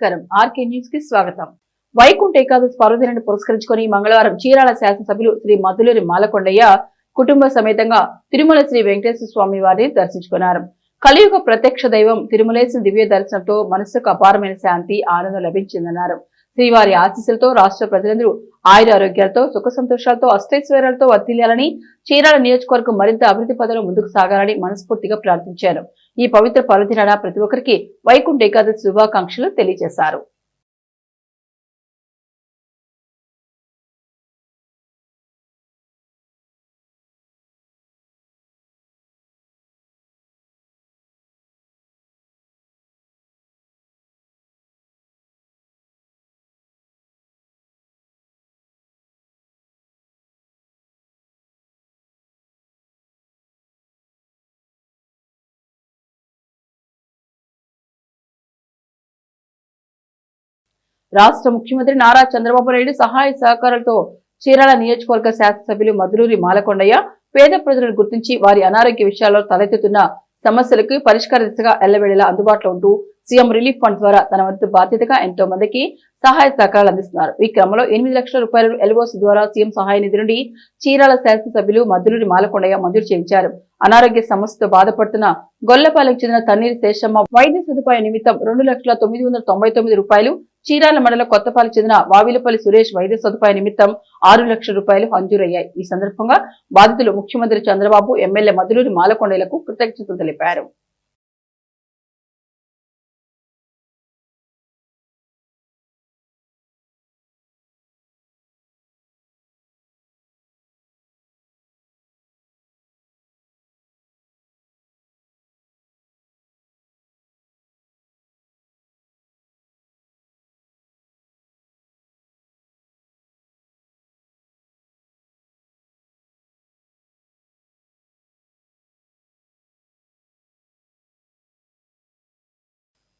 నమస్కారం RK news కి స్వాగతం. వైకుంఠ ఏకాదశి పర్వదినాన్ని పురస్కరించుకొని మంగళవారం చీరాల శాసనసభ్యులు శ్రీ మధులూరి మాలకొండయ్య కుటుంబ సమేతంగా తిరుమల శ్రీ వెంకటేశ్వర స్వామి వారిని దర్శించుకున్నారు. కలియుగ ప్రత్యక్ష దైవం తిరుమలేశ్వర దివ్య దర్శనంతో మనసుకు అపారమైన శాంతి ఆనందం లభించిందన్నారు. శ్రీవారి ఆశీస్సులతో రాష్ట్ర ప్రజలందరూ ఆయురారోగ్యాలతో సుఖ సంతోషాలతో అష్టైశ్వర్యాలతో వర్ధిల్లాలని, చీరాల నియోజకవర్గం మరింత అభివృద్ధి పథంలో ముందుకు సాగాలని మనస్ఫూర్తిగా ప్రార్థించారు. ఈ పవిత్ర పర్వదినాన ప్రతి ఒక్కరికి వైకుంఠ ఏకాదశి శుభాకాంక్షలు తెలియజేశారు. రాష్ట్ర ముఖ్యమంత్రి నారా చంద్రబాబు నాయుడు సహాయ సహకారాలతో చీరాల నియోజకవర్గ శాసనసభ్యులు మధులూరి మాలకొండయ్య పేద ప్రజలను గుర్తించి వారి అనారోగ్య విషయాల్లో తలెత్తుతున్న సమస్యలకు పరిష్కార దిశగా ఎల్లవేళలా అందుబాటులో ఉంటూ సీఎం రిలీఫ్ ఫండ్ ద్వారా తన వంతు బాధ్యతగా ఎంతో మందికి సహాయ సహకారాలు అందిస్తున్నారు. ఈ క్రమంలో 8 లక్షల రూపాయలు ఎల్ఓసి ద్వారా సీఎం సహాయ నిధి నుండి చీరాల శాసనసభ్యులు మధులూరి మాలకొండయ్య మంజూరు చేయించారు. అనారోగ్య సమస్యతో బాధపడుతున్న గొల్లపాలెకు చెందిన తన్నీరి శేషమ్మ వైద్య సదుపాయ నిమిత్తం 2,999 రూపాయలు, చీరాల మండలం కొత్తపాలకు చెందిన వావిలపల్లి సురేష్ వైద్య సదుపాయ నిమిత్తం 6 లక్షల రూపాయలు మంజూరయ్యాయి. ఈ సందర్భంగా బాధితులు ముఖ్యమంత్రి చంద్రబాబు, ఎమ్మెల్యే మధులూరి మాలకొండయ్యలకు కృతజ్ఞతలు తెలిపారు.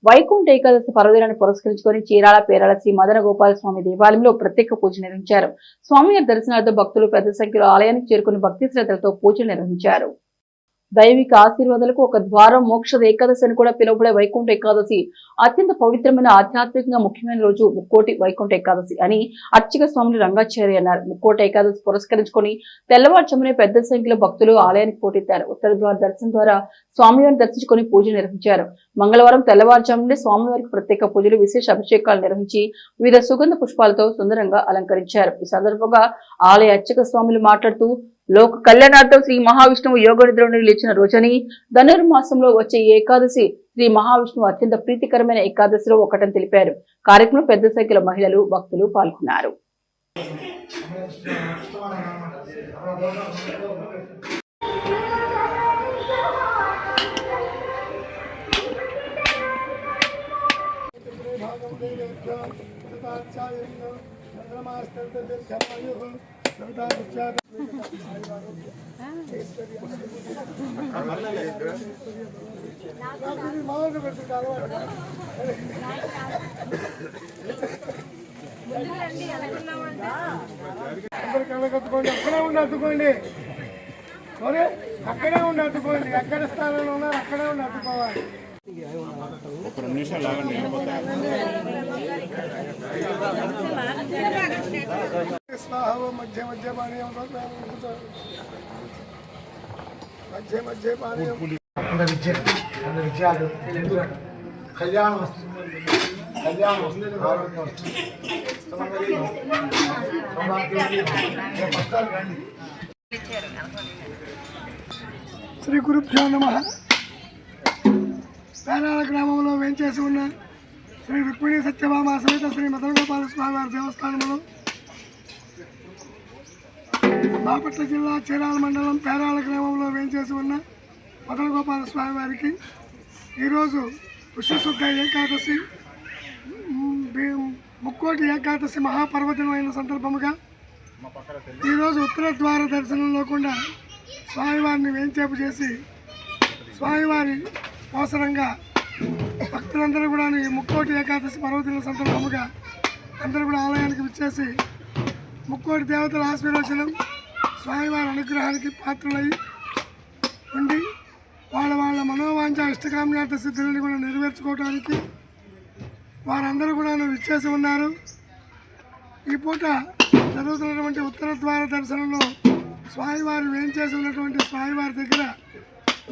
వైకుంఠ ఏకాదశి పర్వదినాన్ని పురస్కరించుకొని చీరాల పేరాల శ్రీ మదన గోపాల స్వామి దేవాలయంలో ప్రత్యేక పూజలు నిర్వహించారు. స్వామివారి దర్శనార్థం భక్తులు పెద్ద సంఖ్యలో ఆలయానికి చేరుకుని భక్తి శ్రద్ధలతో పూజలు నిర్వహించారు. దైవిక ఆశీర్వాదాలకు ఒక ద్వారం మోక్ష ఏకాదశి అని కూడా పిలువబడే వైకుంఠ ఏకాదశి అత్యంత పవిత్రమైన, ఆధ్యాత్మికంగా ముఖ్యమైన రోజు ముక్కోటి వైకుంఠ ఏకాదశి అని అర్చక స్వాములు రంగాచారి అన్నారు. ముక్కోటి ఏకాదశి పురస్కరించుకొని తెల్లవారుజామునే పెద్ద సంఖ్యలో భక్తులు ఆలయానికి పోటెత్తారు. ఉత్తర ద్వార దర్శనం ద్వారా స్వామివారిని దర్శించుకొని పూజలు నిర్వహించారు. మంగళవారం తెల్లవారుజాము నుండి స్వామివారికి ప్రత్యేక పూజలు, విశేష అభిషేకాలు నిర్వహించి వివిధ సుగంధ పుష్పాలతో సుందరంగా అలంకరించారు. ఈ సందర్భంగా ఆలయ అర్చక స్వాములు మాట్లాడుతూ లోక కళ్యాణార్థం శ్రీ మహావిష్ణువు యోగ నిద్ర నుండి లేచిన రోజని, ధనుర్మాసంలో వచ్చే ఏకాదశి శ్రీ మహావిష్ణువు అత్యంత ప్రీతికరమైన ఏకాదశిలో ఒకటని తెలిపారు. కార్యక్రమంలో పెద్ద సంఖ్యలో మహిళలు, భక్తులు పాల్గొన్నారు. అక్కడే ఉండి అద్దుకోండి, అక్కడే ఉండి అద్దుకోండి, ఎక్కడ స్థానంలో ఉన్నారు అక్కడే ఉండి అద్దుకోవాలి. ఒక 2 నిమిషాలు లాగండి. మధ్య మధ్య పానీయం, మధ్య మధ్య పానీయం. విద్యాలు కళ్యాణం వస్తుంది, కళ్యాణం వస్తుంది, ఆరోగ్యం వస్తుంది. శ్రీ గురుభ్యో నమః. పేరాల గ్రామంలో వేంచేసి ఉన్న శ్రీ రుక్మిణి సత్యభామ సమేత శ్రీ మదన గోపాల స్వామివారి దేవస్థానంలో బాపట్ల జిల్లా చీరాల మండలం పేరాల గ్రామంలో వేంచేసి ఉన్న మదన గోపాల స్వామివారికి ఈరోజు పుష్యశుద్ధ ఏకాదశి, ముక్కోటి ఏకాదశి మహాపర్వదినమైన సందర్భముగా ఈరోజు ఉత్తర ద్వార దర్శనంలో కూడా స్వామివారిని వేంచేపు చేసి స్వామివారి అవసరంగా భక్తులందరూ కూడా ఈ ముక్కోటి ఏకాదశి పర్వదిన సందర్భముగా అందరూ కూడా ఆలయానికి విచ్చేసి ముక్కోటి దేవతల ఆశీర్వచనం, స్వామివారి అనుగ్రహానికి పాత్రలై ఉండి వాళ్ళ మనోవాంఛ ఇష్టకామ్యార్థ సిద్ధులను కూడా నెరవేర్చుకోవడానికి వారందరూ కూడా విచ్చేసి ఉన్నారు. ఈ పూట జరుగుతున్నటువంటి ఉత్తర ద్వార దర్శనంలో స్వామివారి వేంచేసి ఉన్నటువంటి స్వామివారి దగ్గర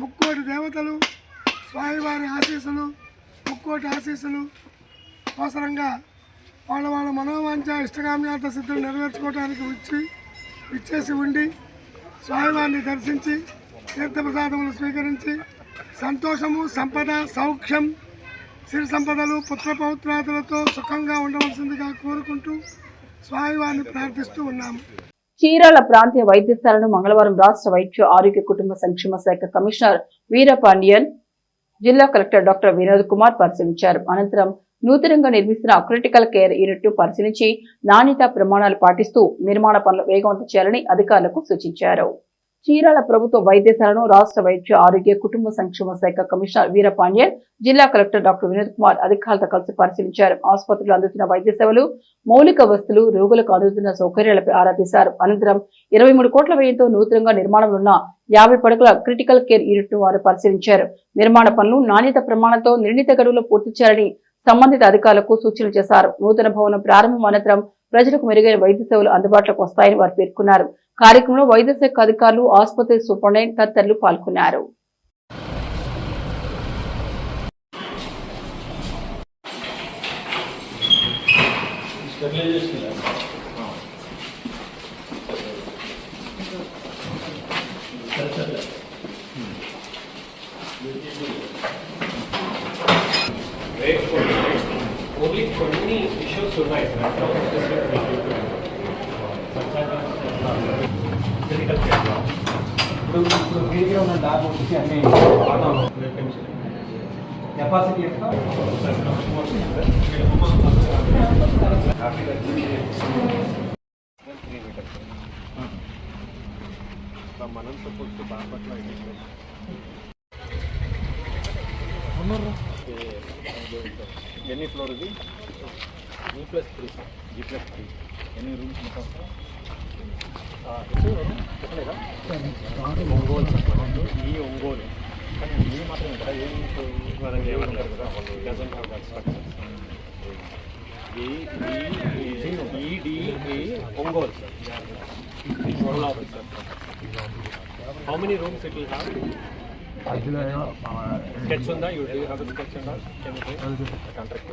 ముక్కోటి దేవతలు స్వామివారి ఆశీస్సులు ముక్కోటి ఆశీస్సులు అవసరంగా వాళ్ళ మనోవాంఛ ఇష్టకామ్యార్థ సిద్ధులు నెరవేర్చుకోవడానికి విచ్చేసి ఉండి స్వామివారిని దర్శించి తీర్థప్రసాదములు స్వీకరించి సంతోషము సంపద సౌఖ్యం సిరి సంపదలు పుత్రపౌత్రాదులతో సుఖంగా ఉండవలసిందిగా కోరుకుంటూ స్వామివారిని ప్రార్థిస్తూ ఉన్నాము. చీరాల ప్రాంతీయ వైద్యశాలను మంగళవారం రాష్ట్ర వైద్య ఆరోగ్య కుటుంబ సంక్షేమ శాఖ కమిషనర్ వీరపాండియన్, జిల్లా కలెక్టర్ డాక్టర్ వినోద్ కుమార్ పరిశీలించారు. అనంతరం నూతనంగా నిర్మిస్తున్న క్రిటికల్ కేర్ యూనిట్ ను పరిశీలించి నాణ్యతా ప్రమాణాలు పాటిస్తూ నిర్మాణ పనులు వేగవంతం చేయాలని అధికారులకు సూచించారు. చీరాల ప్రభుత్వ వైద్యశాలను రాష్ట్ర వైద్య ఆరోగ్య కుటుంబ సంక్షేమ శాఖ కమిషనర్ వీరపాండియన్, జిల్లా కలెక్టర్ డాక్టర్ వినోద్ కుమార్ అధికారులతో కలిసి పరిశీలించారు. ఆసుపత్రిలో అందుతున్న వైద్య సేవలు, మౌలిక వస్తువులు, రోగులకు అందుతున్న సౌకర్యాలపై ఆరా తీశారు. అనంతరం 23 కోట్ల వ్యయంతో నూతనంగా నిర్మాణంలో ఉన్న 50 పడకల క్రిటికల్ కేర్ యూనిట్ ను వారు పరిశీలించారు. నిర్మాణ పనులు నాణ్యత ప్రమాణంతో నిర్ణీత గడువులో పూర్తి చేయాలని సంబంధిత అధికారులకు సూచనలు చేశారు. నూతన భవనం ప్రారంభం అనంతరం ప్రజలకు మెరుగైన వైద్య సేవలు అందుబాటులోకి వస్తాయని వారు పేర్కొన్నారు. కార్యక్రమంలో వైద్య శాఖ అధికారులు, ఆసుపత్రి సూపరింటెండెంట్ తదితరులు పాల్గొన్నారు. ఓన్లీ కొన్ని ఇష్యూస్ ఉన్నాయి ఇప్పుడు వీడియో ఉన్న డాక్ వచ్చి అన్ని కెపాసిటీ ఎంత మనం సపోర్ట్ బాపట్ల ఎన్ని ఫ్లోర్ ఇది G+3 ఎన్ని రూమ్స్ మొత్తం చెప్పలేదా ఒంగోలు ఈ ఒంగోలు కానీ ఇది మాత్రమే కదా మనకి ఏమన్నారు కదా Ongole how many rooms it will have sketch on that you do have a sketch on that can you do contract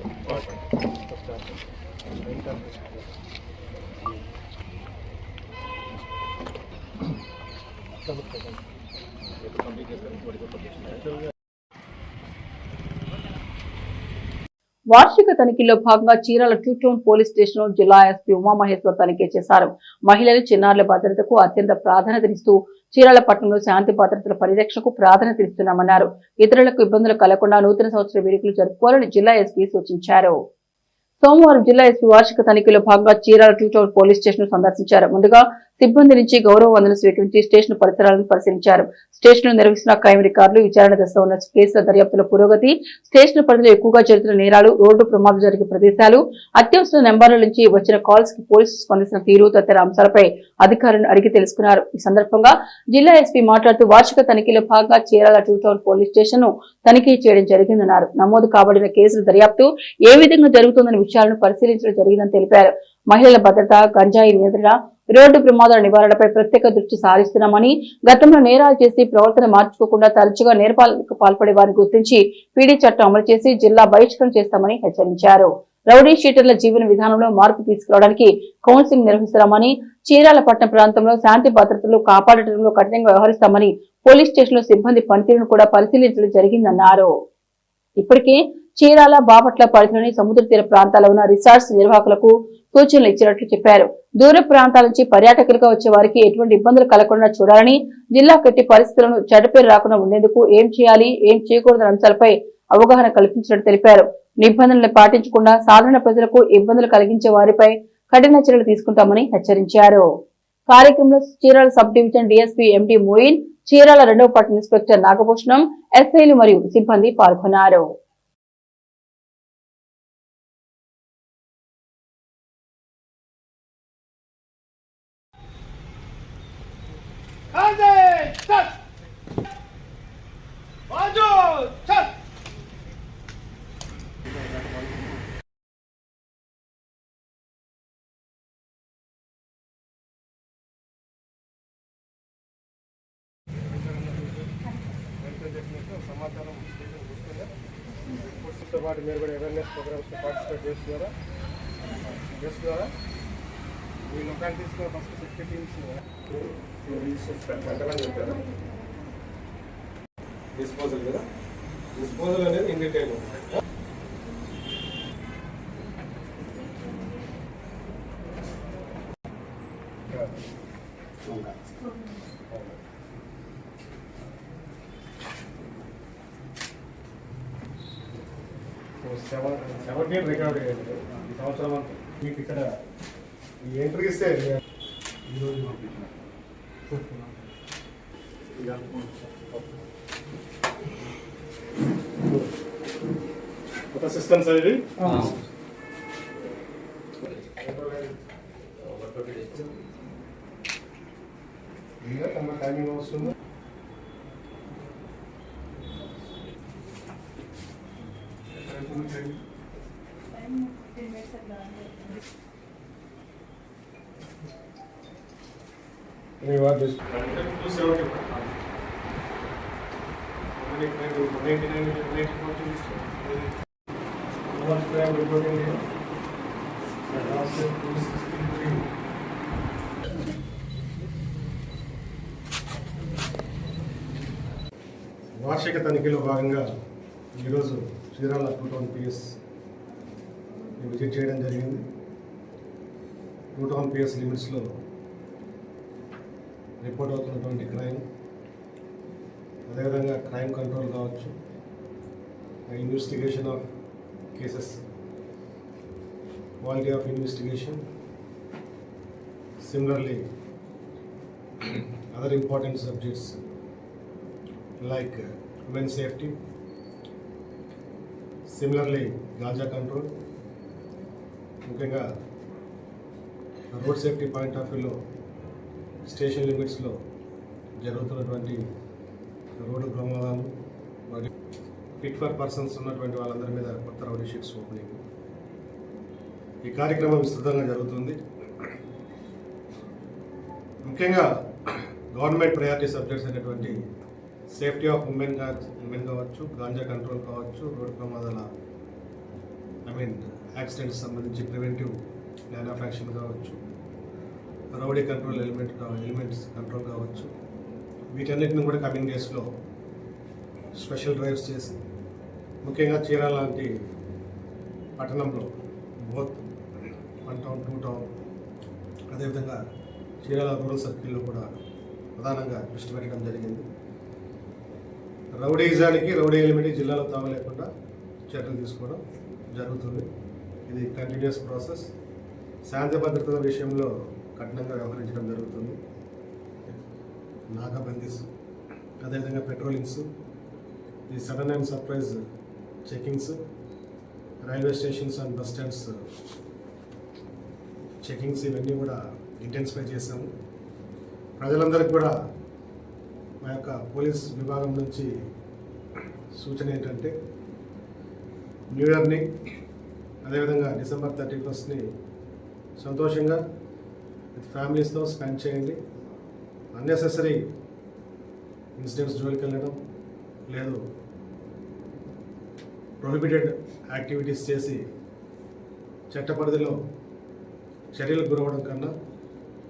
వార్షిక తనిఖీలో భాగంగా చీరాల 2 టౌన్ పోలీస్ స్టేషన్ జిల్లా ఎస్పీ ఉమామహేశ్వర్ తనిఖీ చేశారు. మహిళలు, చిన్నారుల భద్రతకు అత్యంత ప్రాధాన్యతనిస్తూ చీరాల పట్టణంలో శాంతి భద్రతల పరిరక్షణకు ప్రాధాన్యతనిస్తున్నామన్నారు. ఇతరులకు ఇబ్బందులు కలగకుండా నూతన సంవత్సర వేడుకలు జరుపుకోవాలని జిల్లా ఎస్పీ సూచించారు. సోమవారం జిల్లా ఎస్పీ వార్షిక తనిఖీలో భాగంగా చీరాల 2 టౌన్ పోలీస్ స్టేషన్ సందర్శించారు. ముందుగా సిబ్బంది నుంచి గౌరవ వందనం స్వీకరించి స్టేషన్ పరిసరాలను పరిశీలించారు. స్టేషన్ నిర్వహిస్తున్న క్రైమ్ రికార్డులు, విచారణ దశలో ఉన్న కేసుల దర్యాప్తుల పురోగతి, స్టేషన్ పరిధిలో ఎక్కువగా జరుగుతున్న నేరాలు, రోడ్డు ప్రమాదాలు జరిగే ప్రదేశాలు, అత్యవసర నెంబర్ల నుంచి వచ్చిన కాల్స్ కి పోలీసులు స్పందించిన తీరు తదితర అంశాలపై అధికారులను అడిగి తెలుసుకున్నారు. ఈ సందర్భంగా జిల్లా ఎస్పీ మాట్లాడుతూ వార్షిక తనిఖీలో భాగంగా చీరాల 2 టౌన్ పోలీస్ స్టేషన్ ను తనిఖీ చేయడం జరిగిందన్నారు. నమోదు కాబడిన కేసుల దర్యాప్తు ఏ విధంగా జరుగుతుందనే విషయాలను పరిశీలించడం జరిగిందని తెలిపారు. మహిళల భద్రత, గంజాయి నియంత్రణ, రోడ్డు ప్రమాదాల నివారణపై ప్రత్యేక దృష్టి సారిస్తున్నామని, గతంలో నేరాలు చేసి ప్రవర్తన మార్చుకోకుండా తరచుగా నేరపాలకు పాల్పడే వారిని గుర్తించి పీడీ చట్టం అమలు చేసి జిల్లా బహిష్కరణ చేస్తామని హెచ్చరించారు. రౌడీ షీటర్ల జీవన విధానంలో మార్పు తీసుకురావడానికి కౌన్సిలింగ్ నిర్వహిస్తామని, చీరాల పట్టణ ప్రాంతంలో శాంతి భద్రతలు కాపాడటంలో కఠినంగా వ్యవహరిస్తామని, పోలీస్ స్టేషన్ లో సిబ్బంది పనితీరును కూడా పరిశీలించడం జరిగిందన్నారు. ఇప్పటికే చీరాల, బాపట్ల పరిధిలోని సముద్ర తీర ప్రాంతాల్లో ఉన్న రిసార్ట్స్ నిర్వాహకులకు సూచనలు ఇచ్చినట్లు చెప్పారు. దూర ప్రాంతాల నుంచి పర్యాటకులుగా వచ్చే వారికి ఎటువంటి ఇబ్బందులు కలగకుండా చూడాలని, జిల్లా కట్టి పరిస్థితులను చెడ్డపేరు రాకుండా ఉండేందుకు ఏం చేయాలి, ఏం చేయకూడదనే అంశాలపై అవగాహన కల్పించినట్టు తెలిపారు. నిబంధనలు పాటించకుండా సాధారణ ప్రజలకు ఇబ్బందులు కలిగించే వారిపై కఠిన చర్యలు తీసుకుంటామని హెచ్చరించారు. కార్యక్రమంలో చీరాల సబ్ డివిజన్ డీఎస్పీ ఎండి మోయిన్, చీరాల 2వ పట్టణ ఇన్స్పెక్టర్ నాగభూషణం, ఎస్ఐలు మరియు సిబ్బంది పాల్గొన్నారు. పాటు మీరు కూడా అవేర్నెస్ ప్రోగ్రామ్స్లో పార్టిసిపేట్ చేస్తున్నారా ఈ లొకాలిటీస్లో ఫస్ట్ సెక్యూరిటీ టీమ్స్ ఎంతమంది ఉంటారు? డిస్పోజల్ కదా, డిస్పోజల్ అనేది ఇన్ డీటెయిల్ సెవెంటీన్ రికార్డ్ అయ్యింది ఈ సంవత్సరం అంతా. మీకు ఇక్కడ ఈ ఎంట్రీ ఇస్తే ఈరోజు పంపించిన కొత్త సిస్టమ్స్ అవి టైమింగ్ వస్తుంది. వార్షిక తనిఖీలో భాగంగా ఈరోజు చీరాల 2 PS విజిట్ చేయడం జరిగింది. 2 PS లిమిట్స్లో రిపోర్ట్ అవుతున్నటువంటి క్రైమ్, అదేవిధంగా క్రైమ్ కంట్రోల్ కావచ్చు, investigation of cases, quality of investigation, similarly other important subjects like women safety, similarly ganja control, ముఖ్యంగా రోడ్ సేఫ్టీ పాయింట్ ఆఫ్ వ్యూలో స్టేషన్ లిమిట్స్లో జరుగుతున్నటువంటి రోడ్డు ప్రమాదాలు మరియు ఫిట్ ఫర్ పర్సన్స్ ఉన్నటువంటి వాళ్ళందరి మీద కొత్త రౌడీ షీట్స్ ఓపెనింగ్. ఈ కార్యక్రమం విస్తృతంగా జరుగుతుంది. ముఖ్యంగా గవర్నమెంట్ ప్రయారిటీ సబ్జెక్ట్స్ అనేటువంటి సేఫ్టీ ఆఫ్ ఉమెన్ కావచ్చు, గాంజా కంట్రోల్ కావచ్చు, రోడ్డు ప్రమాదాల యాక్సిడెంట్స్ సంబంధించి ప్రివెంటివ్ ప్లాన్ ఆఫ్ యాక్షన్ కావచ్చు, రౌడీ కంట్రోల్ ఎలిమెంట్స్ కంట్రోల్ కావచ్చు, వీటన్నిటిని కూడా కమింగ్ డేస్లో స్పెషల్ డ్రైవ్స్ చేసి ముఖ్యంగా చీరాల లాంటి పట్టణంలో బోత్ 1 టౌన్ 2 టౌన్ అదేవిధంగా చీరాల రూరల్ సర్కిల్లో కూడా ప్రధానంగా దృష్టి పెట్టడం జరిగింది. రౌడీజానికి రౌడీ ఎలిమెంట్ జిల్లాలో తాము లేకుండా చర్యలు తీసుకోవడం జరుగుతుంది. ఇది కంటిన్యూస్ ప్రాసెస్. శాంతి భద్రతల విషయంలో కఠినంగా వ్యవహరించడం జరుగుతుంది. నాకాబందీస్, అదేవిధంగా పెట్రోలింగ్స్, ఈ sudden and surprise checkings, railway stations and bus stands checkings, ఇవన్నీ కూడా ఇంటెన్సిఫై చేశాము. ప్రజలందరికీ కూడా మా యొక్క పోలీస్ విభాగం నుంచి సూచన ఏంటంటే న్యూ ఇయర్ని అదేవిధంగా December 31st సంతోషంగా విత్ ఫ్యామిలీస్తో స్పెండ్ చేయండి. అన్నెసెసరీ ఇన్సిడెంట్స్ జోలికి వెళ్ళడం లేదు, ప్రొహిబిటెడ్ యాక్టివిటీస్ చేసి చట్ట పరిధిలో చర్యలకు గురవడం కన్నా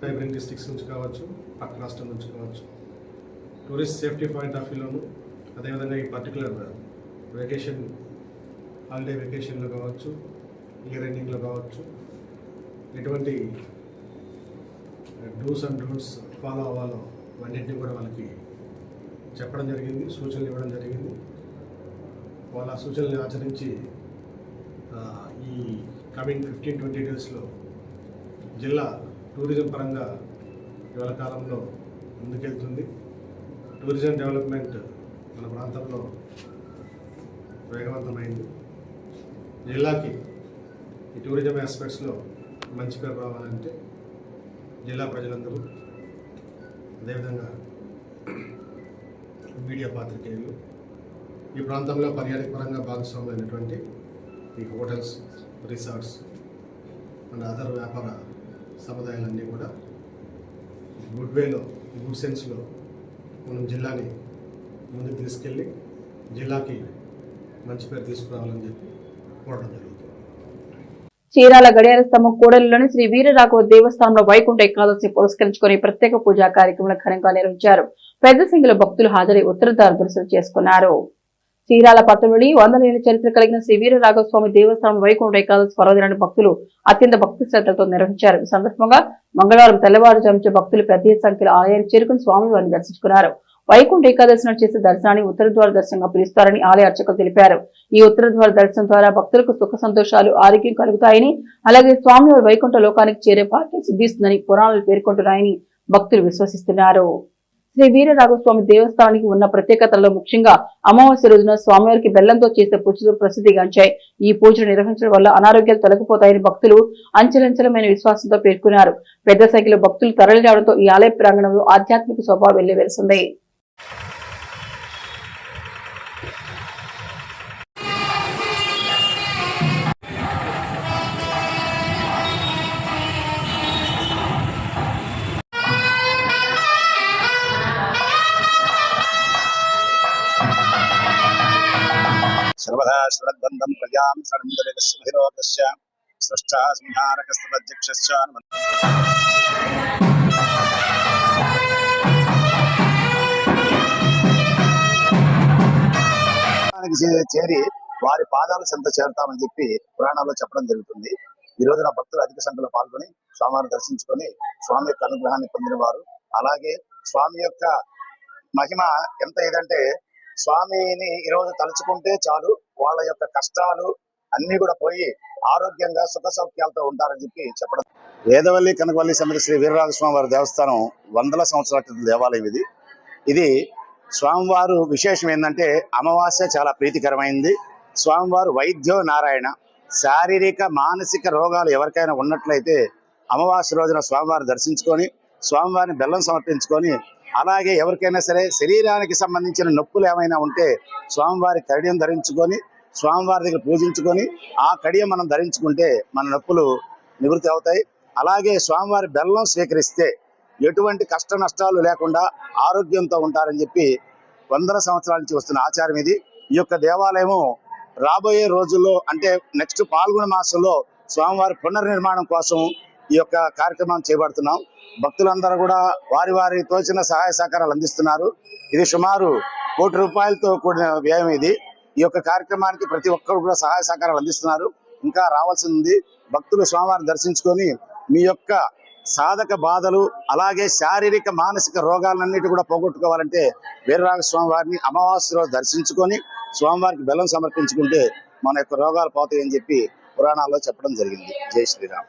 నైబరింగ్ డిస్ట్రిక్ట్స్ నుంచి కావచ్చు, పక్క రాష్ట్రం నుంచి కావచ్చు, టూరిస్ట్ సేఫ్టీ పాయింట్ ఆఫ్ వ్యూలోను, అదేవిధంగా ఈ పర్టికులర్ హాలిడే వెకేషన్లో కావచ్చు, ఇయర్ ఎండింగ్లో కావచ్చు, ఎటువంటి డూస్ అండ్ డోంట్స్ ఫాలో అవ్వాలో అన్నింటినీ కూడా వాళ్ళకి చెప్పడం జరిగింది, సూచనలు ఇవ్వడం జరిగింది. వాళ్ళ సూచనలు ఆచరించి ఈ కమింగ్ 15-20 డేస్లో జిల్లా టూరిజం పరంగా ఇవాళ కాలంలో ముందుకెళ్తుంది. టూరిజం డెవలప్మెంట్ మన ప్రాంతంలో వేగవంతమైంది. జిల్లాకి ఈ టూరిజం ఆస్పెక్ట్స్లో మంచి పేరు రావాలంటే జిల్లా ప్రజలందరూ, అదేవిధంగా మీడియా పాత్రికేయులు, ఈ ప్రాంతంలో పర్యాటక పరంగా భాగస్వాములైనటువంటి ఈ హోటల్స్, రిసార్ట్స్ అండ్ అదర్ వ్యాపార సముదాయాలన్నీ కూడా గుడ్ వేలో, గుడ్ సెన్స్లో మనం జిల్లాని ముందుకు తీసుకెళ్ళి జిల్లాకి మంచి పేరు తీసుకురావాలని చెప్పి కోరడం జరుగుతుంది. చీరాల గడియార స్తంభం కూడలిలోని శ్రీ వీరరాఘవ దేవస్థానంలో వైకుంఠ ఏకాదశి పురస్కరించుకుని ప్రత్యేక పూజా కార్యక్రమాలు ఘనంగా నిర్వహించారు. పెద్ద సంఖ్యలో భక్తులు హాజరై ఉత్తరద్వార దర్శనం చేసుకున్నారు. చీరాల పట్టణంలోని 100 ఏళ్ల చరిత్ర కలిగిన శ్రీ వీరరాఘవ స్వామి దేవస్థానం వైకుంఠ ఏకాదశి పర్వదినాన్ని భక్తులు అత్యంత భక్తి శ్రద్ధలతో నిర్వహించారు. ఈ సందర్భంగా మంగళవారం తెల్లవారుజాము నుంచి భక్తులు పెద్ద సంఖ్యలో ఆలయానికి చేరుకుని స్వామివారిని దర్శించుకున్నారు. వైకుంఠ ఏకాదశి నాడు చేసే దర్శనాన్ని ఉత్తరద్వార దర్శనంగా పిలుస్తారని ఆలయ అర్చకులు తెలిపారు. ఈ ఉత్తరద్వార దర్శనం ద్వారా భక్తులకు సుఖ సంతోషాలు, ఆరోగ్యం కలుగుతాయని, అలాగే స్వామివారి వైకుంఠ లోకానికి చేరే భాగ్యం సిద్ధిస్తుందని పురాణాలు పేర్కొంటున్నాయని భక్తులు విశ్వసిస్తున్నారు. శ్రీ వీరరాఘవస్వామి దేవస్థానానికి ఉన్న ప్రత్యేకతల్లో ముఖ్యంగా అమావాస్య రోజున స్వామివారికి బెల్లంతో చేసే పూజలు ప్రసిద్ధిగాంచాయి. ఈ పూజలు నిర్వహించడం వల్ల అనారోగ్యాలు తొలగిపోతాయని భక్తులు అంచెలంచెలమైన విశ్వాసంతో పేర్కొన్నారు. పెద్ద సంఖ్యలో భక్తులు తరలి రావడంతో ఈ ఆలయ ప్రాంగణంలో ఆధ్యాత్మిక స్వభావం వెల్లివిరిసింది. सर्वदा श्रद्बन्धं प्रजां शरणन्दरिकस्महिरोगस्य स्रष्टा संहारकस्तदध्यक्षश्च చేరి వారి పాదాలు చెంత చేరుతామని చెప్పి పురాణాల్లో చెప్పడం జరుగుతుంది. ఈ రోజున భక్తులు అధిక సంఖ్యలో పాల్గొని స్వామిని దర్శించుకొని స్వామి యొక్క అనుగ్రహాన్ని పొందిన వారు. అలాగే స్వామి యొక్క మహిమ ఎంత ఇదంటే, స్వామిని ఈరోజు తలుచుకుంటే చాలు వాళ్ళ యొక్క కష్టాలు అన్ని కూడా పోయి ఆరోగ్యంగా సుఖ సౌఖ్యాలతో ఉంటారని చెప్పి చెప్పడం. వేదవల్లి కనకవల్లి సమేత శ్రీ వీరరాఘవస్వామి వారి దేవస్థానం 100 సంవత్సరాల క్రితం దేవాలయం ఇది స్వామివారు విశేషం ఏంటంటే, అమావాస్య చాలా ప్రీతికరమైంది. స్వామివారు వైద్యో నారాయణ. శారీరక మానసిక రోగాలు ఎవరికైనా ఉన్నట్లయితే అమావాస్య రోజున స్వామివారిని దర్శించుకొని స్వామివారిని బెల్లం సమర్పించుకొని, అలాగే ఎవరికైనా సరే శరీరానికి సంబంధించిన నొప్పులు ఏమైనా ఉంటే స్వామివారి కడియం ధరించుకొని స్వామివారి దగ్గర పూజించుకొని ఆ కడియం మనం ధరించుకుంటే మన నొప్పులు నివృత్తి అవుతాయి. అలాగే స్వామివారి బెల్లం స్వీకరిస్తే ఎటువంటి కష్ట నష్టాలు లేకుండా ఆరోగ్యంతో ఉంటారని చెప్పి 100 సంవత్సరాల నుంచి వస్తున్న ఆచారం ఇది. ఈ యొక్క దేవాలయము రాబోయే రోజుల్లో అంటే నెక్స్ట్ పాల్గొన మాసంలో స్వామివారి పునర్నిర్మాణం కోసం ఈ యొక్క కార్యక్రమం చేపడుతున్నాం. భక్తులందరూ కూడా వారి తోచిన సహాయ సహకారాలు అందిస్తున్నారు. ఇది సుమారు ₹1 కోటి కూడిన వ్యయం ఇది. ఈ యొక్క కార్యక్రమానికి ప్రతి ఒక్కరు కూడా సహాయ సహకారాలు అందిస్తున్నారు. ఇంకా రావాల్సింది భక్తులు స్వామివారిని దర్శించుకొని మీ యొక్క సాధక బాధలు అలాగే శారీరక మానసిక రోగాలన్నిటి కూడా పోగొట్టుకోవాలంటే వీరరాఘవ స్వామి వారిని అమావాస్య రోజు దర్శించుకొని స్వామివారికి బెల్లం సమర్పించుకుంటే మన యొక్క రోగాలు పోతాయని చెప్పి పురాణాల్లో చెప్పడం జరిగింది. జై శ్రీరామ్.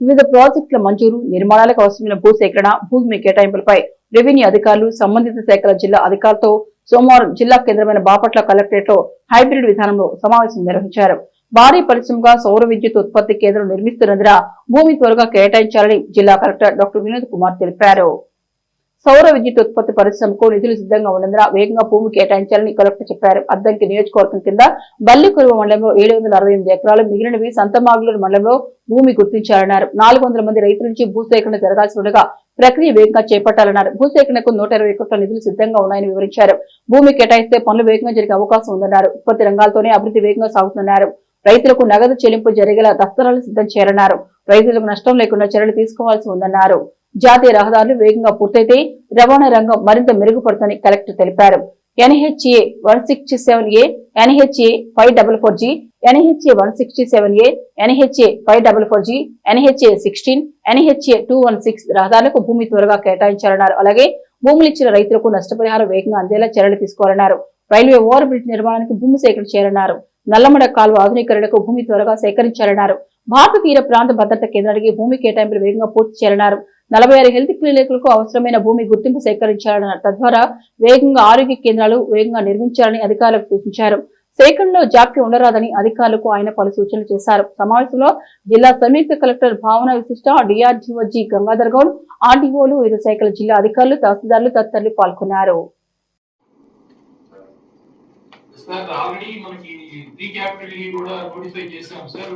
వివిధ ప్రాజెక్టుల మంజూరు, నిర్మాణాలకు అవసరమైన భూసేకరణ, భూమి కేటాయింపులపై రెవెన్యూ అధికారులు, సంబంధిత శాఖల జిల్లా అధికారులతో సోమవారం జిల్లా కేంద్రమైన బాపట్ల కలెక్టరేట్ లో హైబ్రిడ్ విధానంలో సమావేశం నిర్వహించారు. భారీ పరిశ్రమగా సౌర విద్యుత్ ఉత్పత్తి కేంద్రం నిర్మిస్తున్నందున భూమి త్వరగా కేటాయించాలని జిల్లా కలెక్టర్ డాక్టర్ వినోద్ కుమార్ తెలిపారు. సౌర విద్యుత్ ఉత్పత్తి పరిశ్రమకు నిధులు సిద్ధంగా ఉన్నందున వేగంగా భూమి కేటాయించాలని కలెక్టర్ చెప్పారు. అద్దంకి నియోజకవర్గం కింద బల్లికొరువ మండలంలో 768 ఎకరాలు, మిగిలినవి సంతమాగులూరు మండలంలో భూమి గుర్తించాలన్నారు. 400 మంది రైతుల నుంచి భూసేకరణ జరగాల్సి ఉండగా ప్రక్రియ వేగంగా చేపట్టాలన్నారు. భూసేకరణకు 120 కోట్ల నిధులు సిద్ధంగా ఉన్నాయని వివరించారు. భూమి కేటాయిస్తే పనులు వేగంగా జరిగే అవకాశం ఉందన్నారు. ఉత్పత్తి రంగాలతోనే అభివృద్ధి వేగంగా సాగుతుందన్నారు. రైతులకు నగదు చెల్లింపు జరిగేలా దస్తరాలు సిద్ధం చేయాలన్నారు. రైతులకు నష్టం లేకుండా చర్యలు తీసుకోవాల్సి ఉందన్నారు. జాతీయ రహదారులు వేగంగా పూర్తయితే రవాణా రంగం మరింత మెరుగుపడుతుందని కలెక్టర్ తెలిపారు. NHA 167A, NHA 544G, NHA 167A, NHA 544G, NHA 16, NHA 216 రహదారులకు భూమి త్వరగా కేటాయించాలన్నారు. అలాగే భూములు ఇచ్చిన రైతులకు నష్టపరిహారం వేగంగా అందేలా చర్యలు తీసుకోవాలన్నారు. రైల్వే ఓవర్ బ్రిడ్జ్ నిర్మాణానికి భూమి సేకరణ చేయాలన్నారు. నల్లమడ కాలువ ఆధునీకరణకు భూమి త్వరగా సేకరించాలన్నారు. భారత తీర ప్రాంత భద్రత కేంద్రానికి భూమి కేటాయింపులు వేగంగా పూర్తి చేయాలన్నారు. 46 హెల్త్ క్లినిక్లకు అవసరమైన భూమి గుర్తింపు సేకరించాలన్నారు. తద్వారా వేగంగా ఆరోగ్య కేంద్రాలు వేగంగా నిర్మించాలని అధికారులకు సూచించారు. సేకరణలో జాప్యం ఉండరాదని అధికారులకు ఆయన పలు సూచనలు చేశారు. సమావేశంలో జిల్లా సంయుక్త కలెక్టర్ భావన విశిష్ట, DRDO జి గంగాధర్ గౌడ్, RDOలు, వివిధ శాఖల జిల్లా అధికారులు, తహసీల్దార్లు తదితరులు పాల్గొన్నారు. సార్ ఆల్రెడీ మనకి 3 క్యాపిటల్ కూడా నోటిఫై చేసాం సార్.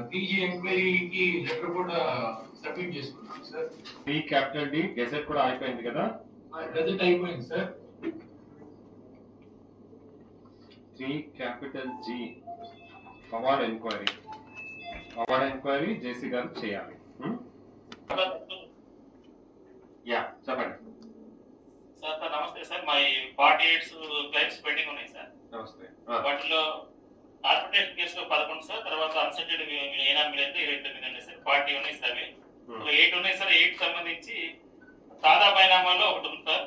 3G ఎంక్వైరీకి లెటర్ కూడా సబ్మిట్ చేసుకున్నాం సార్. 3 క్యాపిటల్ డి గెజెట్ కూడా అయిపోయింది కదా? గెజెట్ అయిపోయింది sir. 3 capital G award enquiry JC గారు చేయాలి. యా చెప్పండి సార్. సార్ నమస్తే సార్. మా 48 క్లైమ్స్ పెండింగ్ ఉన్నాయి సార్. నమస్తే. వాటిలో ఆర్బిట్రేషన్ కేసులో 11 సార్, తర్వాత అన్సెటిల్డ్ ఏనామిలైతే 29 ఉన్నాయి సార్. 40 ఉన్నాయి సార్. అవి 8 ఉన్నాయి సార్. 8 సంబంధించి సాదా బైనామాలో ఒకటి ఉంది సార్.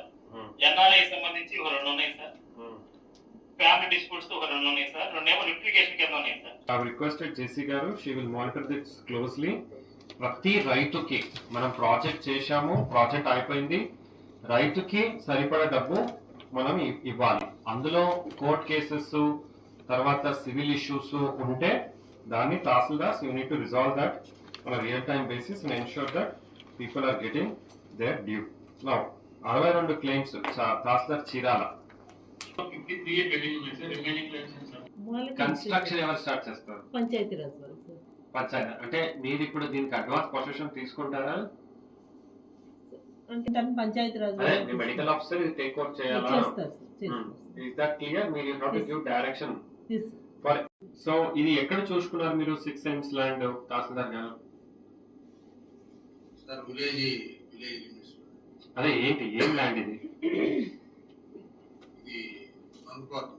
ఎన్ఆర్ఐ సంబంధించి ఒక 2 ఉన్నాయి సార్. ఫ్యామిలీ డిస్ప్యూట్స్ ఒక 2 ఉన్నాయి సార్. 2 ఏమో లిటిగేషన్ కింద ఉన్నాయి సార్. ఐ రిక్వెస్టెడ్ జేసీ గారు, she will monitor this closely. ప్రతి రైతుకి మనం ప్రాజెక్ట్ చేశాము, ప్రాజెక్ట్ అయిపోయింది, రైతుకి సరిపడా డబ్బు మనం ఇవ్వాలి. అందులో కోర్ట్ కేసెస్ తర్వాత సివిల్ ఇష్యూస్ ఉంటే దాన్ని tahsildars you need to resolve that on real time basis and ensure that people are getting their due. Now 62 claims tahsildar Chirala. 53 pending ఉన్నాయి sir. Remaining claims sir. Construction ఎవరు స్టార్ట్ చేస్తారు? పంచాయతీరాజ్ వాళ్ళు సార్. పంచాయతీ అంటే మీరు ఇప్పుడు దీనికి అడ్వాన్స్ పొజిషన్ తీసుకుంటారా? అంటే తను పంచాయతీరాజ్ అదే మీ మెడికల్ ఆఫీసర్ ఇది టేక్ ఓవర్ చేయాలా? చేస్తారు సార్. Is that clear? మీరు you have to give direction Yes. For. So ఇది ఎక్కడ చూసుకున్నారు మీరు 6 సెంట్స్ ల్యాండ్ తహసీల్దార్ గారు? సార్ విలేజ్ అదే ఏంటి, ఏం ల్యాండ్ ఇది? ఇది అనుకోవద్దు.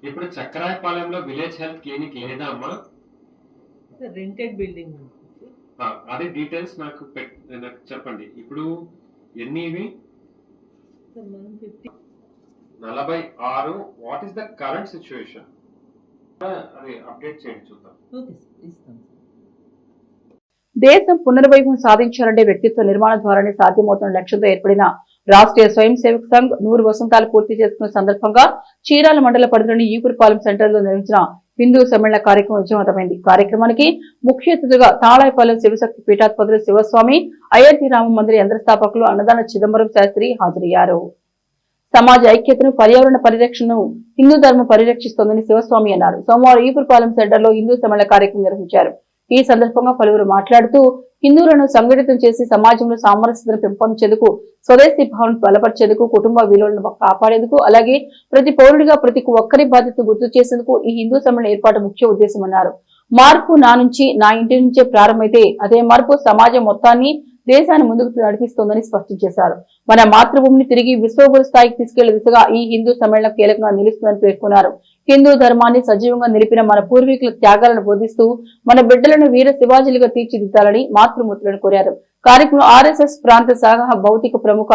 ఇప్పుడు చక్రాయపాలెంలో విలేజ్ హెల్త్ క్లినిక్ లేదా అమ్మా? Sir rented building. అదే డీటెయిల్స్ నాకు చెప్పండి. ఇప్పుడు ఎన్ని ఇవి? సార్ మనం 46. What is the current situation? అది అప్డేట్ చేయండి చూద్దాం. ఓకే సార్, ఇస్తాం సార్. దేశం పునర్వైభవం సాధించాలంటే వ్యక్తిత్వ నిర్మాణం ద్వారానే సాధ్యమవుతున్న లక్ష్యంతో ఏర్పడిన రాష్ట్రీయ స్వయం సేవక్ సంఘ్ 100 వసంతాలు పూర్తి చేసుకున్న సందర్భంగా చీరాల మండల పరిధిలోని ఈకురుపాలెం సెంటర్ లో నిర్వహించిన హిందూ సమ్మేళన కార్యక్రమం విజయవంతమైంది. కార్యక్రమానికి ముఖ్య అతిథిగా తాళాయపాలెం శివశక్తి పీఠాధిపతులు శివస్వామి, అయోధ్య రామ మందిర యంత్ర స్థాపకులు అన్నదాన చిదంబరం శాస్త్రి హాజరయ్యారు. సమాజ ఐక్యతను, పర్యావరణ పరిరక్షణను హిందూ ధర్మం పరిరక్షిస్తోందని శివస్వామి అన్నారు. సోమవారం ఈపురపాలెం సెంటర్ లో హిందూ సమ్మేళన కార్యక్రమం నిర్వహించారు. ఈ సందర్భంగా పలువురు మాట్లాడుతూ హిందువులను సంఘటితం చేసి సమాజంలో సామరస్యతను పెంపొందేందుకు, స్వదేశీ భావన బలపరిచేందుకు, కుటుంబ విలువలను కాపాడేందుకు, అలాగే ప్రతి పౌరుడిగా ప్రతి ఒక్కరి బాధ్యతను గుర్తు చేసేందుకు ఈ హిందూ సమ్మేళన ఏర్పాటు ముఖ్య ఉద్దేశమన్నారు. మార్పు నా నుంచి, నా ఇంటి నుంచే ప్రారంభమైతే అదే మార్పు సమాజం మొత్తాన్ని, దేశాన్ని ముందుకు నడిపిస్తోందని స్పష్టం చేశారు. మన మాతృభూమిని తిరిగి విశ్వగురు స్థాయికి తీసుకెళ్లే దిశగా ఈ హిందూ సమ్మేళనం కీలకంగా నిలుస్తుందని పేర్కొన్నారు. హిందూ ధర్మాన్ని సజీవంగా నిలిపిన మన పూర్వీకుల త్యాగాలను బోధిస్తూ మన బిడ్డలను వీర శివాజీలుగా తీర్చిదిద్దాలని మాతృమూర్తులను కోరారు. కార్యక్రమంలో ఆర్ఎస్ఎస్ ప్రాంత శాఖ భౌతిక ప్రముఖ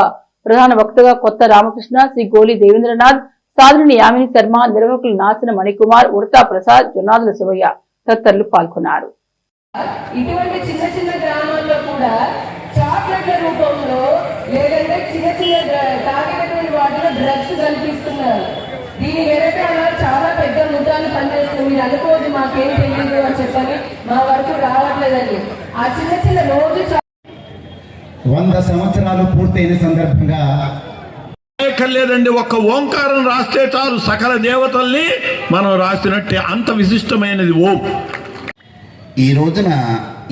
ప్రధాన వక్తగా కొత్త రామకృష్ణ, శ్రీ గోలి దేవేంద్రనాథ్, సాధుని యామిని శర్మ, నిర్వాహకులు నాసిన మణికుమార్, ఉడతా ప్రసాద్, జొన్నాదుల శివయ్య తదితరులు పాల్గొన్నారు. ఇటువంటి చిన్న చిన్న గ్రామాల్లో కూడా చాక్లెట్ల రూపంలో లేదంటే చిన్న చిన్న తాగేటటువంటి వాటిలో డ్రగ్స్ కల్పిస్తున్నారు. దీని వెనకాల చాలా పెద్ద ముఠాలు పనిచేస్తుంది. మీరు అనుకోవద్దు మాకేం తెలియదు అని చెప్పని, మా వరకు రావట్లేదండి. ఆ చిన్న చిన్న రోజు 100 సంవత్సరాలు పూర్తయిన సందర్భంగా లేదండి, ఒక్క ఓంకారం రాస్తే చాలు సకల దేవతల్ని మనం రాసినట్టే, అంత విశిష్టమైనది ఓం. ఈ రోజున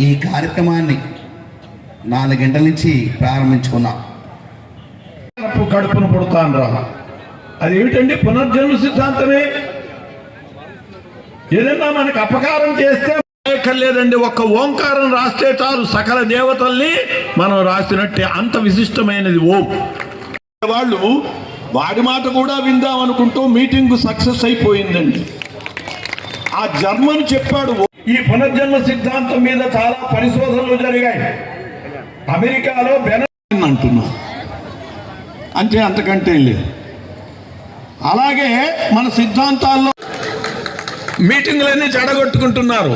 ఈ కార్యక్రమాన్ని 4 గంటల నుంచి ప్రారంభించుకున్నాం. కడుపును పుడతాను రా, అదేమిటండి? పునర్జన్మ సిద్ధాంతమే. ఏదన్నా మనకు అపకారం చేస్తే లేదండి, ఒక్క ఓంకారం రాస్తే చాలు సకల దేవతల్ని మనం రాసినట్టే, అంత విశిష్టమైనది ఓం. వాళ్ళు వాడి మాట కూడా విందాం అనుకుంటూ మీటింగ్ సక్సెస్ అయిపోయిందండి. ఆ జర్మన్ చెప్పాడు, ఈ పునర్జన్మ సిద్ధాంతం మీద చాలా పరిశోధనలు జరిగాయి. అమెరికాలో బెనన్ అంటున్నా, అంటే అంతకంటే లేదు. అలాగే మన సిద్ధాంతాల్లో మీటింగ్లన్నీ చెడగొట్టుకుంటున్నారు.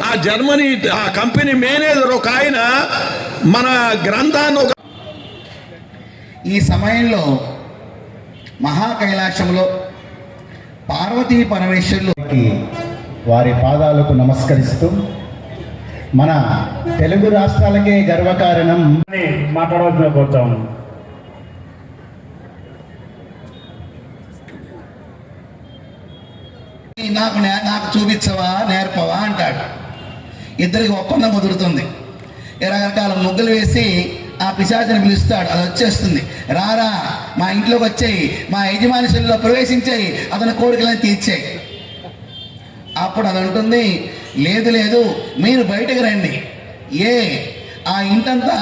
ఆ జర్మనీ ఆ కంపెనీ మేనేజర్ ఒక ఆయన మన గ్రంథాన్ని ఈ సమయంలో మహాకైలాసంలో పార్వతీ పరమేశ్వరులకి వారి పాదాలకు నమస్కరిస్తూ మన తెలుగు రాష్ట్రాలకే గర్వకారణం మాట్లాడవలసిన కోరుతాము. నాకు చూపించవా, నేర్పవా అంటాడు. ఇద్దరికి ఒప్పందం కుదురుతుంది. రకరకాల ముగ్గులు వేసి ఆ పిశాచిని పిలుస్తాడు. అది వచ్చేస్తుంది. రారా, మా ఇంట్లోకి వచ్చాయి, మా యజమాని శైలిలో ప్రవేశించాయి, అతని కోరికలను తీర్చాయి. అప్పుడు అది అంటుంది, లేదు లేదు మీరు బయటకు రండి. ఆ ఇంటంతా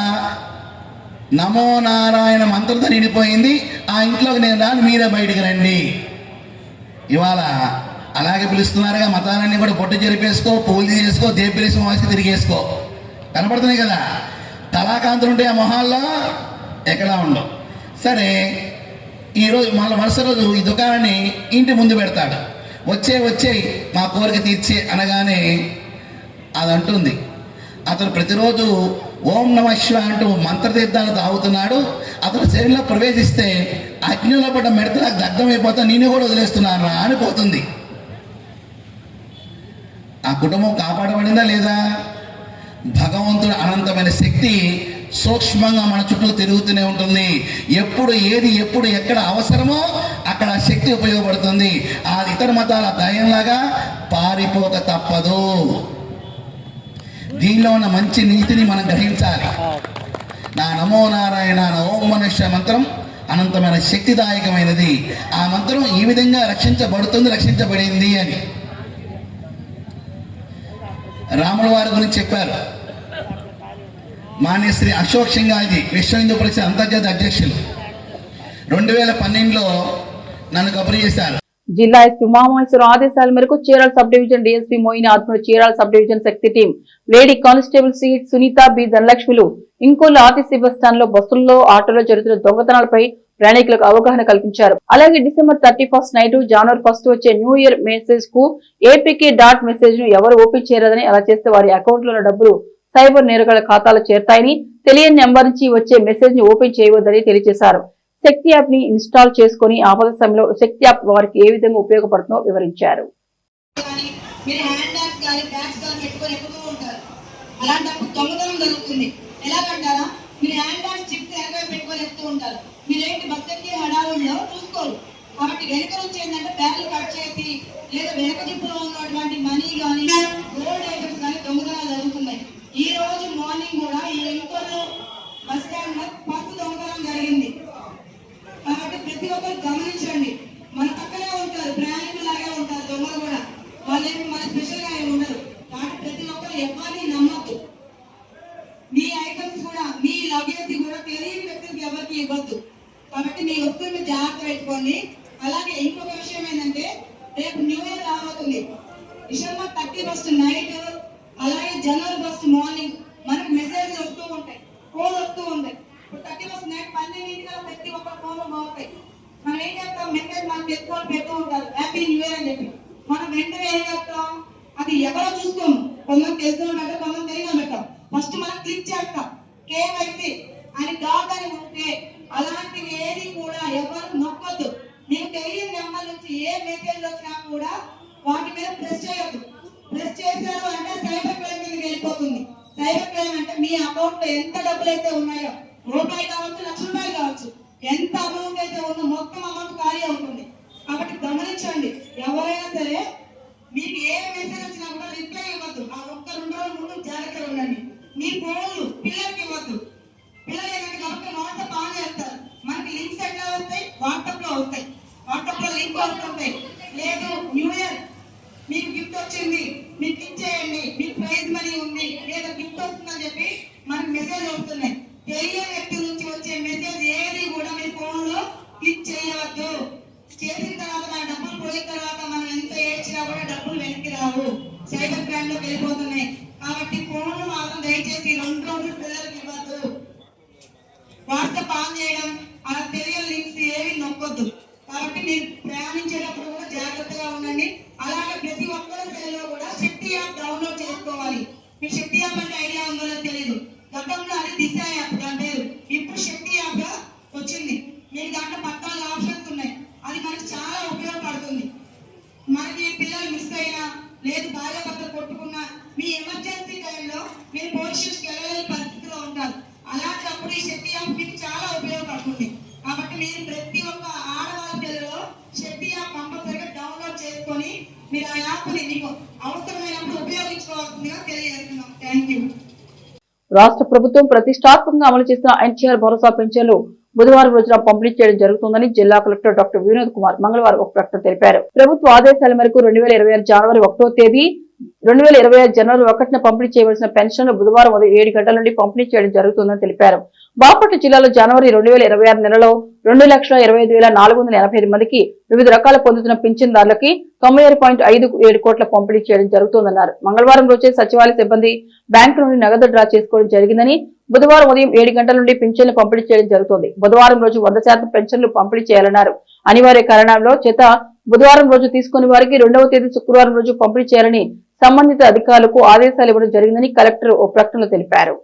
నమో నారాయణ మంత్రంతో నిండిపోయింది, ఆ ఇంట్లోకి నేను రాను, మీరే బయటకు రండి. ఇవాళ అలాగే పిలుస్తున్నారుగా, మతాలన్నీ కూడా పొట్టు చెరిపేసుకో, పూలు చేసుకో, దేపేసి వాసి తిరిగేసుకో, కనపడుతున్నాయి కదా. కళాకాంతులు ఉంటాయి ఆ మొహాల్లో, ఎక్కడా ఉండవు. సరే, ఈరోజు మళ్ళీ మరుసటి రోజు ఈ దుకాణాన్ని ఇంటి ముందు పెడతాడు. వచ్చే మా కోరిక తీర్చే అనగానే అది అంటుంది. అతను ప్రతిరోజు ఓం నమ శివ అంటూ మంత్రతీర్థాలు తాగుతున్నాడు. అతను శరీరంలో ప్రవేశిస్తే అగ్నిలో పడ్డ మెడతలకు దగ్ధమైపోతా, నిన్ను కూడా వదిలేస్తున్నాను రా అని పోతుంది. ఆ కుటుంబం కాపాడబడిందా లేదా? భగవంతుడు అనంతమైన శక్తి సూక్ష్మంగా మన చుట్టూ తిరుగుతూనే ఉంటుంది. ఎప్పుడు ఎక్కడ అవసరమో అక్కడ శక్తి ఉపయోగపడుతుంది. ఆ ఇతర మతాల దయంలాగా పారిపోక తప్పదు. దీనిలో ఉన్న మంచి నీతిని మనం గ్రహించాలి. నా నమో నారాయణ ఓం మనుష్య మంత్రం అనంతమైన శక్తిదాయకమైనది. ఆ మంత్రం ఈ విధంగా రక్షించబడింది అని రాముల వారి గురించి చెప్పారు. మాన్య శ్రీ అశోక్ సింఘాల్జీ విశ్వ హిందూ పరిషత్ అంతర్జాతీయ అధ్యక్షులు 2012లో నన్ను కబురు చేశారు. జిల్లా ఎస్పీ ఉమామహేశ్వర ఆదేశాల మేరకు Chirala sub division DSP Moin ఆధ్వర్యంలో Chirala sub division Shakti team, lady constable సీట్ సునీత బి ధనలక్ష్మిలు ఇంకోలు ఆర్టీసీ బస్ స్టాండ్ లో బస్సుల్లో ఆటోలో జరుగుతున్న దొంగతనాలపై ప్రయాణికులకు అవగాహన కల్పించారు. అలాగే December 31 నైట్ January 1 వచ్చే న్యూ ఇయర్ మెసేజ్ కు ఏపీకే డాట్ మెసేజ్ ను ఎవరు ఓపెన్ చేయరాదని, అలా చేస్తే వారి అకౌంట్ లో డబ్బులు సైబర్ నేరగాళ్ల ఖాతాలో చేరతాయని, తెలియని నెంబర్ నుంచి వచ్చే మెసేజ్ ని ఓపెన్ చేయవద్దని తెలియజేశారు. శక్తి యాప్ ని ఇన్స్టాల్ చేసుకుని ఆపద సమయంలో శక్తి యాప్ వారికి ఏ విధంగా ఉపయోగపడుతుందో వివరించారు. కాబట్టి వెనుక నుంచి ఏంటంటే బ్యాగులు కట్ చేసి లేదా వెనుక జిప్పులో ఉన్నటువంటి మనీ కానీ గోల్డ్ ఐటమ్స్ కానీ దొంగతనాలు జరుగుతున్నాయి. ఈ రోజు మార్నింగ్ కూడా ఈ ఎంకోలు బస్ స్టాండ్ లో పర్సు దొంగతనం జరిగింది. కాబట్టి ప్రతి ఒక్కరు గమనించండి. మన పక్కనే ఉంటారు, ప్రయాణికులు లాగే ఉంటారు దొంగలు కూడా, వాళ్ళేమి మన స్పెషల్ గా ఏమి ఉండరు. కాబట్టి ప్రతి ఒక్కరు ఎవరిని నమ్మద్దు. మీ ఐటమ్స్ కూడా మీ లగేజ్ కూడా తెలియని వ్యక్తులకు ఎవరికి ఇవ్వద్దు. కాబట్టి మీ వస్తువుని జాగ్రత్త పెట్టుకోండి. అలాగే ఇంకొక విషయం ఏంటంటే, రేపు న్యూ ఇయర్ రాబోతుంది. December 31 నైట్ అలాగే January 1 మార్నింగ్ మనకు మెసేజ్ వస్తూ ఉంటాయి, ఫోన్ వస్తూ ఉంటాయి. ఇప్పుడు 31 నైట్ 12 ప్రతి ఒక్క ఫోన్ బాగుంటాయి. మనం ఏం చేస్తాం, మెసేజ్ మనం పెట్టుకొని పెడుతూ ఉంటారు హ్యాపీ న్యూ ఇయర్ అని చెప్పి. మనం వెంటనే ఏం చేస్తాం, అది ఎవరో చూసుకోము. కొందరు తెలుసు ఉంటారు, కొందరు తెలియదు పెట్టాం. ఫస్ట్ మనం క్లిక్ చేస్తాం కేవైసీ అని డాట్ అని ఉంటే అలాంటివి ఏది కూడా ఎవరు నొక్కొద్దు. మీకు తెలియని నెంబర్ నుంచి ఏ మెసేజ్ వచ్చినా కూడా వాటి మీద ప్రెస్ చేయొద్దు. ప్రెస్ చేశారు అంటే సైబర్ క్రైమ్ మీదకి వెళ్ళిపోతుంది. సైబర్ క్రైమ్ అంటే మీ అకౌంట్ లో ఎంత డబ్బులు అయితే ఉన్నాయో, రూపాయి కావచ్చు, ₹1,00,000 కావచ్చు, ఎంత అమౌంట్ అయితే ఉందో మొత్తం అమౌంట్ ఖాళీ అవుతుంది. కాబట్టి గమనించండి, ఎవరైనా సరే మీకు ఏ మెసేజ్ వచ్చినా కూడా రిప్లై ఇవ్వద్దు. ఆ 1-2 రోజుల ముందు జాగ్రత్తగా ఉండండి. మీ ఫోన్లు పిల్లలకి ఇవ్వద్దు. పిల్లలు ఏంటంటే కాబట్టి వాట్సాప్ ఆన్ చేస్తారు. మనకి లింక్స్ ఎట్లా వస్తాయి, వాట్సాప్ లో వస్తాయి. వాట్సాప్ లో లింక్ వస్తుంటాయి. లేదు న్యూ ఇయర్ మీకు గిఫ్ట్ వచ్చింది, మీకు ఇచ్చేయండి, మీకు ప్రైజ్ మనీ ఉంది, లేదా గిఫ్ట్ వస్తుందని చెప్పి మనకి మెసేజ్ వస్తున్నాయి. తెలియని వ్యక్తి నుంచి వచ్చే మెసేజ్ ఏది కూడా మీ ఫోన్ లో క్లిక్ చేయవద్దు. చేసిన తర్వాత మన డబ్బులు పోయిన తర్వాత మనం ఎంత ఏడ్చినా కూడా డబ్బులు వెనక్కి రావు, సైబర్ క్రైమ్ లో వెళ్ళిపోతున్నాయి. కాబట్టి ఫోన్లు మాత్రం దయచేసి 2 రోజులు పిల్లలకి ఇవ్వద్దు. వాట్సాప్ ఆన్ చేయడం, అలా తెలియని లింక్స్ ఏవి నొక్కొద్దు. కాబట్టి మీరు ప్రయాణించేటప్పుడు కూడా జాగ్రత్తగా ఉండండి. అలాగే ప్రతి ఒక్కరి సెల్లో కూడా శక్తి యాప్ డౌన్లోడ్ చేసుకోవాలి. మీకు శక్తి యాప్ అంటే ఐడియా ఉందో తెలియదు. గతంలో అది దిశ యాప్ దాని పేరు, ఇప్పుడు శక్తి యాప్ వచ్చింది. మీకు దాంట్లో 14 ఆప్షన్స్ ఉన్నాయి. అది మనకి చాలా ఉపయోగపడుతుంది. మనకి పిల్లలు మిస్ అయినా, లేదు భార్య భర్త కొట్టుకున్నా, మీ ఎమర్జెన్సీ టైంలో మీరు పోలీస్ స్టేషన్కి వెళ్ళలేని పరిస్థితిలో ఉంటారు. అలాంటప్పుడు ఈ శక్తి యాప్ మీకు చాలా ఉపయోగపడుతుంది. కాబట్టి మీరు ప్రతి ఒక్క ఆడవాళ్ళ పిల్లలో శక్తి యాప్ కంపల్సరిగా డౌన్లోడ్ చేసుకొని మీరు ఆ యాప్ ని మీకు అవసరమైనప్పుడు ఉపయోగించుకోవాల్సిందిగా తెలియజేస్తున్నాం. Thank you. రాష్ట్ర ప్రభుత్వం ప్రతిష్టాత్మకంగా అమలు చేసిన ఎన్టీఆర్ భరోసా పింఛన్లు బుధవారం రోజున పంపిణీ చేయడం జరుగుతుందని జిల్లా కలెక్టర్ డాక్టర్ వినోద్ కుమార్ మంగళవారం ఒక ప్రకటన తెలిపారు. ప్రభుత్వ ఆదేశాల మేరకు 2026 జనవరి 1వ తేదీ 2025 జనవరి 1న పంపిణీ చేయవలసిన పెన్షన్లు బుధవారం ఉదయం 7 గంటల నుండి పంపిణీ చేయడం జరుగుతుందని తెలిపారు. బాపట్ల జిల్లాలో జనవరి 2026 నెలలో 2,25,485 మందికి వివిధ రకాల పొందుతున్న పింఛన్దారులకి 96.57 కోట్ల పంపిణీ చేయడం జరుగుతుందన్నారు. మంగళవారం రోజే సచివాలయ సిబ్బంది బ్యాంకు నుండి నగదు డ్రా చేసుకోవడం జరిగిందని, బుధవారం ఉదయం 7 గంటల నుండి పింఛన్లు పంపిణీ చేయడం జరుగుతుంది. బుధవారం రోజు 100% పెన్షన్లు పంపిణీ చేయాలన్నారు. అనివార్య కారణాల చేత బుధవారం రోజు తీసుకుని వారికి 2వ తేదీ శుక్రవారం రోజు పంపిణీ చేయాలని సంబంధిత అధికారులకు ఆదేశాలు ఇవ్వడం జరిగిందని కలెక్టర్ ఓ ప్రకటనలో తెలిపారు.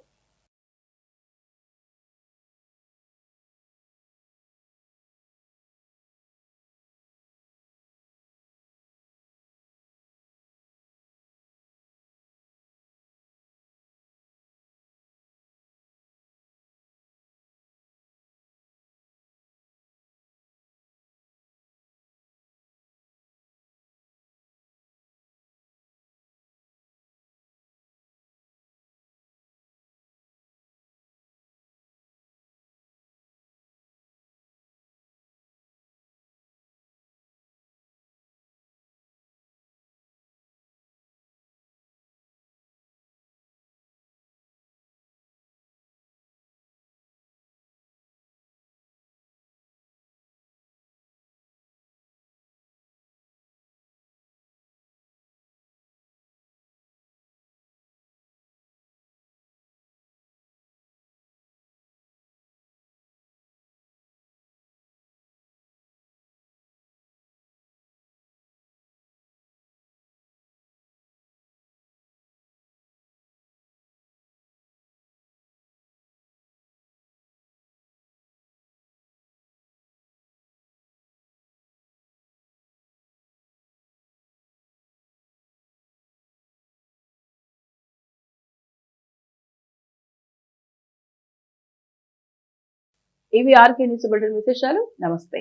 ఇవి ఆర్కే న్యూస్ బులెటిన్ విశేషాలు. నమస్తే.